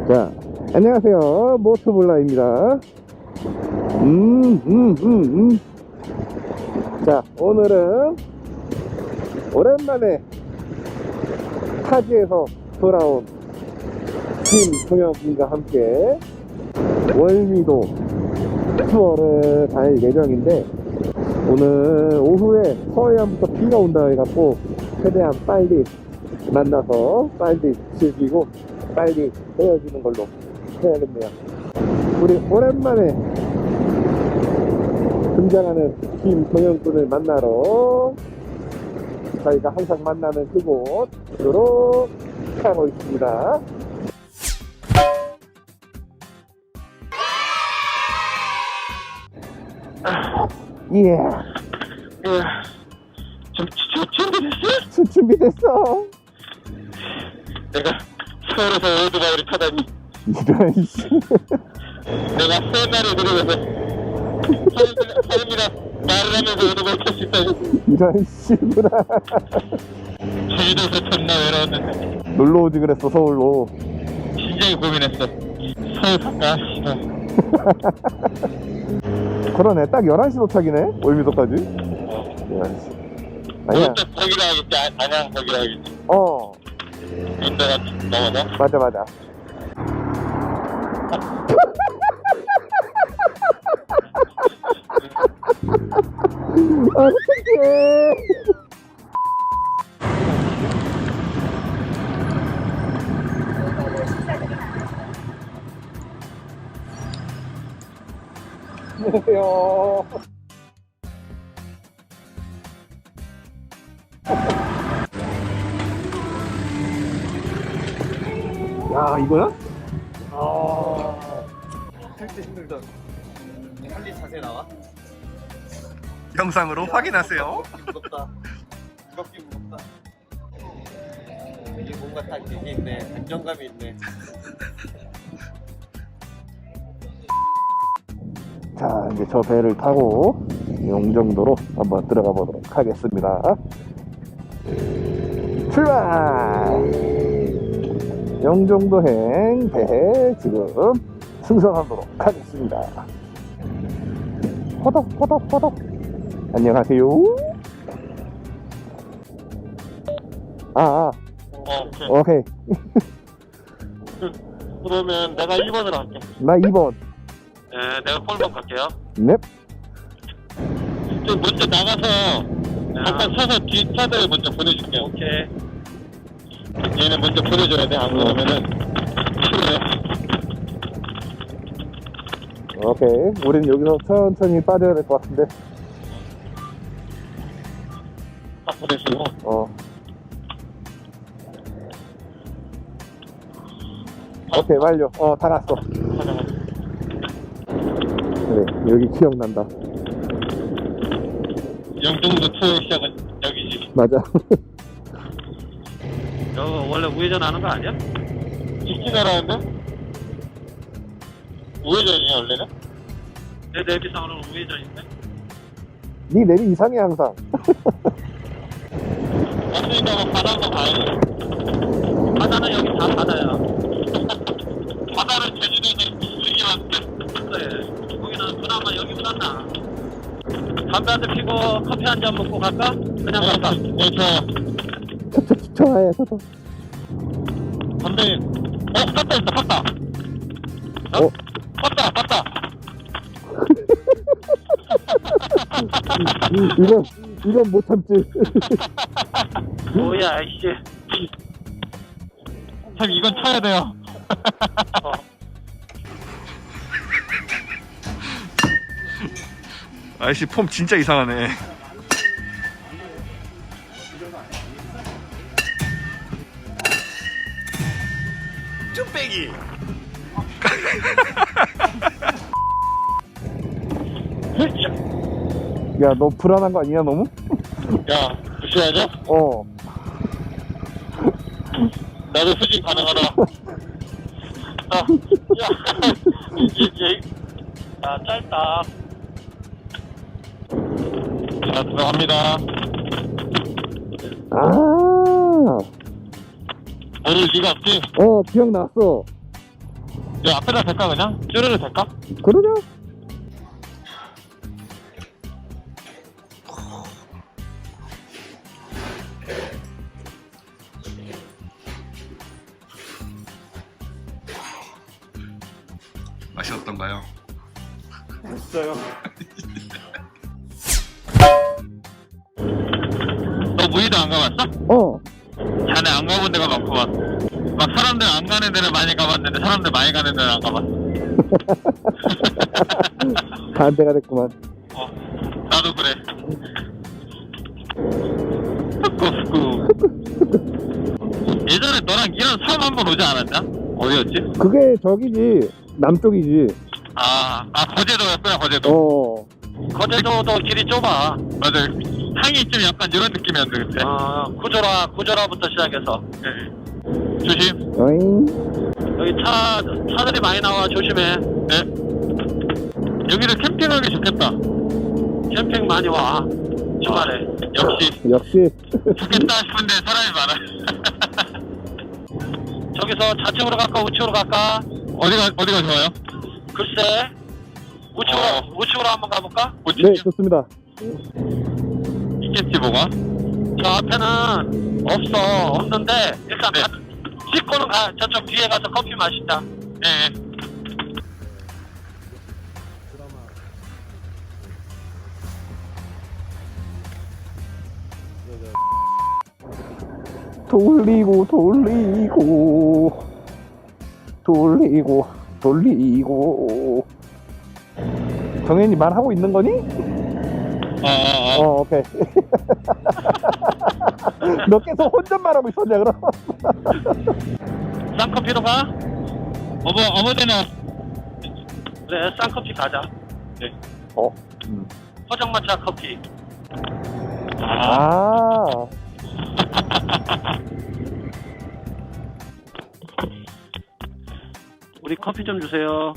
자, 안녕하세요. 모토블라입니다. 자, 오늘은 오랜만에 타지에서 돌아온 김동영님과 함께 월미도 투어를 갈 예정인데, 오늘 오후에 서해안부터 비가 온다 해갖고 최대한 빨리 만나서 빨리 즐기고 빨리 헤어지는 걸로 해야겠네요. 우리 오랜만에 등장하는 김동영군을 만나러 저희가 항상 만나는 그곳으로 가고 있습니다. 예. 준비됐어? 내가 서울에서 오토바이를 타다니. 이런 씨. 내가 서울날을 누르면서 서울이라 말을 하면서 오토바이 탈 수 있다니. 이런 씨구나. 제주도에서 존나 외로웠는데 놀러 오지 그랬어, 서울로. 진작에 고민했어. 서울 갈까? 씨발. 그러네, 딱 11시 도착이네, 월미도까지. 11시. 아니야. 거기라 하겠지. 안양 거기라 하겠지. 운대가 넘어서. 맞아, 맞아. 어떡해. 안녕하세요. 야, 이거야? 할 때 힘들다. 빨리 자세 나와? 영상으로 확인하세요. 무겁다. 무겁긴 무겁다. 이게 뭔가 딱 이게 있네. 안정감이 있네. 자, 이제 저 배를 타고 용정도로 한번 들어가 보도록 하겠습니다. 출발! 영종도행 배에 지금 승선하도록 하겠습니다. 호덕. 안녕하세요. 오케이. 그러면 내가 1번으로 할게. 나 2번. 네, 내가 콜번 갈게요. 넵. 좀 먼저 나가서 잠깐 서서 뒤 차들 먼저 보내줄게. 오케이. 얘는 먼저 보내줘야 돼. 안 그러면은 싫어해. 오케이. 우린 여기서 천천히 빠져야 될 것 같은데. 딱 보내주고. 오케이, 완료. 다 갔어. 그래, 여기 기억난다. 영종도 투어 시작은 여기지. 맞아. 저 원래 우회전 하는 거 아니야? 직진하라는데? 우회전이야 원래는? 내 내비상으로는 우회전인데? 네 내비 이상해 항상. 왔으니까 뭐 바다로 가야지. 바다는 여기 다 바다야. 바다는 제주도에서 즐기면 그래. 거기는 그나마 여기보다 나. 담배 한 대 피고 커피 한 잔 먹고 갈까? 그냥 갈까? 네, 좋아요. 좋아해, 저도. 담배, 컸다 있다, 컸다. 컸다. 이건 못 참지. 뭐야, 이씨. 참, 이건 쳐야 돼요. 아이씨, 폼 진짜 이상하네. 쭈빼기. 야, 너 불안한 거 아니야, 너무? 야, 무시하냐? 어. 나도 수직 가능하다. 아, 야, 야, 짧다. 자, 들어갑니다. 아, 오늘 네가 없지? 기억났어. 야, 앞에다 될까, 그냥? 쭈르르 될까? 그러냐? 맛이 어떤가요? 있어요. 너 무의도 안 가봤어? 자네 안 가본 데가 많구만. 막 사람들 안 가는 데는 많이 가봤는데 사람들 많이 가는 데는 안 가봤어. 반대가 됐구만. 나도 그래. 끄끄. 예전에 너랑 이런 섬 한번 오지 않았냐? 어디였지? 그게 저기지. 남쪽이지. 거제도였구나, 거제도. 어. 거제도도 길이 좁아. 맞아. 향이 좀 약간 이런 느낌이었는데, 그때. 구조라부터 시작해서. 네. 조심. 어잉. 여기 차들이 많이 나와. 조심해. 네. 여기를 캠핑하기 좋겠다. 캠핑 많이 와. 주말에. 역시. 좋겠다 싶은데 사람이 많아. 저기서 좌측으로 갈까, 우측으로 갈까? 어디가 좋아요? 글쎄. 우측으로 한번 가볼까? 네, 좋습니다. 있겠지, 뭐가? 저 앞에는 없는데, 일단 씻고는 가. 저쪽 뒤에 가서 커피 마시자. 네. 돌리고. 정현이 말하고 있는 거니? 오케이. 너 계속 혼잣말하고 있었냐, 그럼? 쌍커피로 가? 어머 데나. 그래, 쌍커피 가자. 네. 포장마차 커피. 우리 커피 좀 주세요.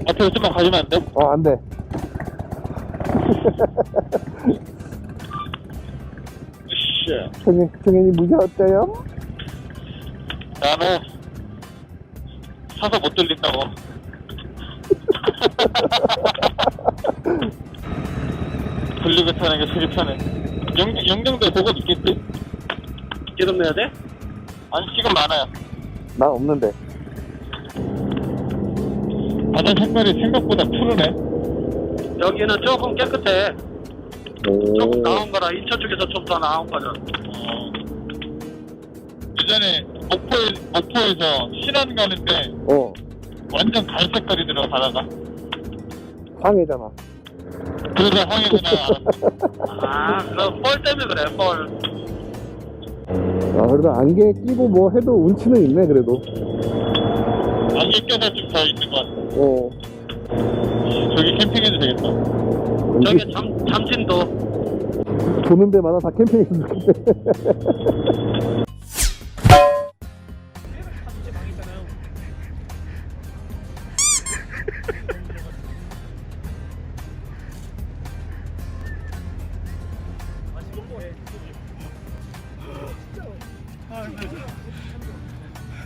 앞으로 좀만 가지면 안 돼? 안 돼. 정현이 무지 어때요? 나는 사서 못 들린다고. 돌리고 타는 게 되게 편해. 영등도에 보급 있겠지? 기름 내야 돼? 아니, 지금 많아요. 난 없는데. 바다 색깔이 생각보다 푸르네. 여기는 조금 깨끗해. 조금 나온 거라, 인천 쪽에서 좀 더 나온 거죠. 예전에 목포에서 신안 가는데 완전 갈색깔이더라, 바다가. 황해잖아. 그래서 황해구나. 그럼 뻘 때문에 그래, 뻘. 그래도 안개 끼고 뭐 해도 운치는 있네, 그래도. 안개 껴서 좀 더 있는 것 같아. 저기 캠핑해도 되겠다. 저기 잠진도. 도는 데마다 다 캠핑했으면 좋겠대.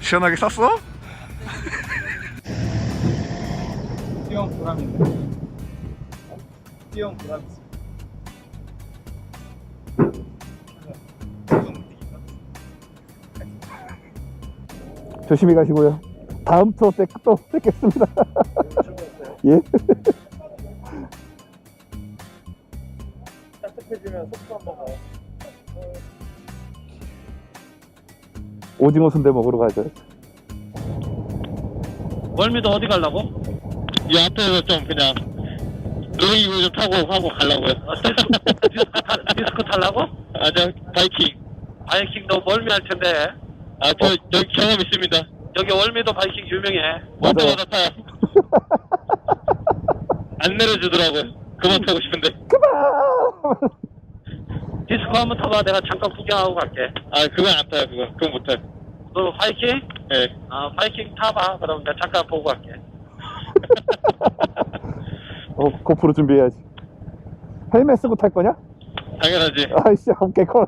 시원하게 쌌어? 띠용 보람 있네. 띠용 보람 있어. 조심히 가시고요. 다음 투어 때 또 뵙겠습니다. 예? 따뜻해지면 속도 한번 가요. 오징어 순대 먹으러 가죠. 월미도 어디 가려고? 이 앞에서 좀 그냥 노랭이로 좀 타고 하고 가려고요. 디스코 타려고? 아, 저 바이킹. 바이킹도 멀미 할 텐데. 아, 저 경험 있습니다. 여기 월미도 바이킹 유명해. 올 때마다 타요. 안 내려주더라고요. 그만 타고 싶은데. 그만! 디스코 한번 타봐. 내가 잠깐 구경하고 갈게. 아, 그건 안 타요. 그건 못 타요. 너 바이킹? 네. 아, 바이킹 타봐. 그럼 내가 잠깐 보고 갈게. 고프로 준비해야지. 헬멧 쓰고 탈 거냐? 당연하지. 아이씨, 오케이, 콜.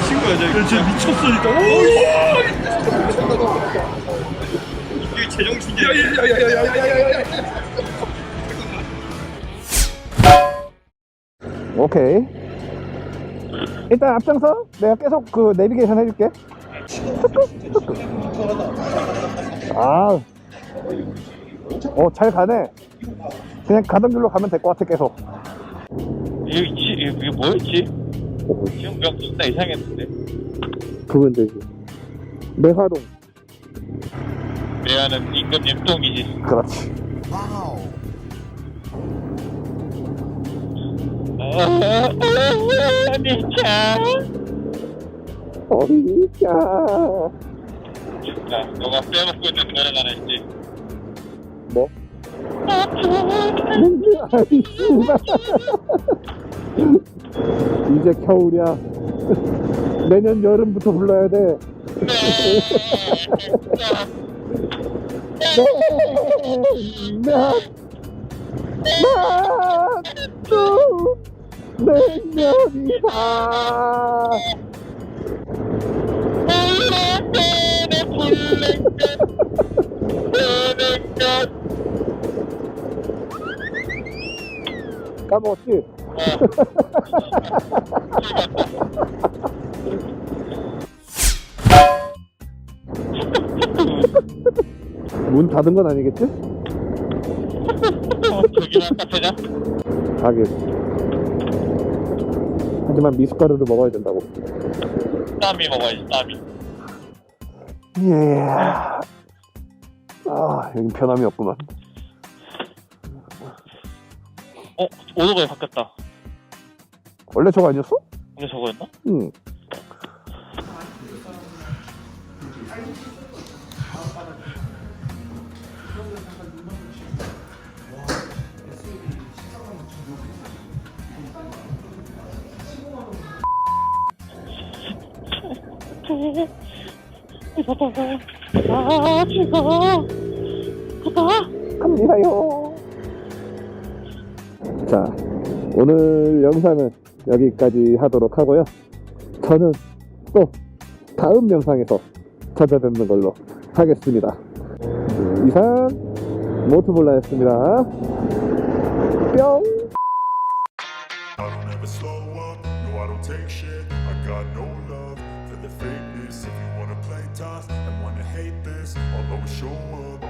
친구야, 저 진짜 미쳤으니까. 이게 제정신이야. 야야야야야야야야야. 오케이. 일단 앞장서. 내가 계속 그 내비게이션 해줄게. 아, 잘 가네. 그냥 가던 길로 가면 될 것 같아, 계속. 이게 뭐였지? 지금 명 진짜 이상했는데. 그건 되지. 매화동. 내아는 임금님 똥이지. 그렇지. 진짜. 어리자. 자, 너가 빼먹고 있는 노래가 하나 있지. 뭐? 아이, 씨발. 이제 겨울이야. 내년 여름부터 불러야 돼. 내년이다. 까먹었지? 문 닫은 건 아니겠지? 저기만 카페냐? 하긴. 하지만 미숫가루를 먹어야 된다고. 땀이 먹어야지, 땀이. 예. 아, 여긴 변함이 없구만. 오토바이 바뀌었다. 원래 저거 아니었어? 근데 저거였나? 응. 갑니다요. 자, 오늘 영상은 여기까지 하도록 하고요. 저는 또 다음 영상에서 찾아뵙는 걸로 하겠습니다. 이상 모트볼라였습니다. 뿅. I don't ever slow up, no I don't take shit. I got no love for the fakeness. If you wanna play tough and wanna hate this, I'll always show up.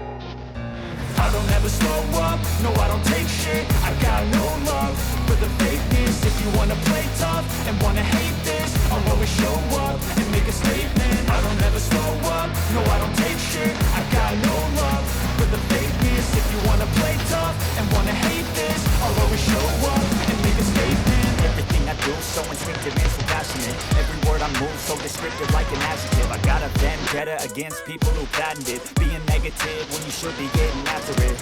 I don't ever slow up, no I don't take shit. I got no love for the fakeness. If you wanna play tough and wanna hate this, I'll always show up and make a statement. I don't ever slow up, no I don't take shit. I got no love for the fakeness. If you wanna play tough and wanna hate this, I'll always show up and make a statement. Everything I do so instinctive and so passionate. Every word I move so descriptive like an adjective. I got a vendetta against people who patented being negative when you should be getting after it.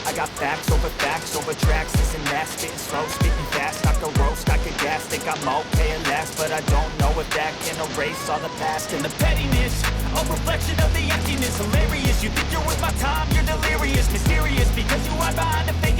I got facts over tracks, this and that, spitting slow, speaking fast, I could roast, I could gas, think I'm okay at last, but I don't know if that can erase all the past and the pettiness, a reflection of the emptiness, hilarious, you think you're worth my time, you're delirious, mysterious, because you hide behind a fake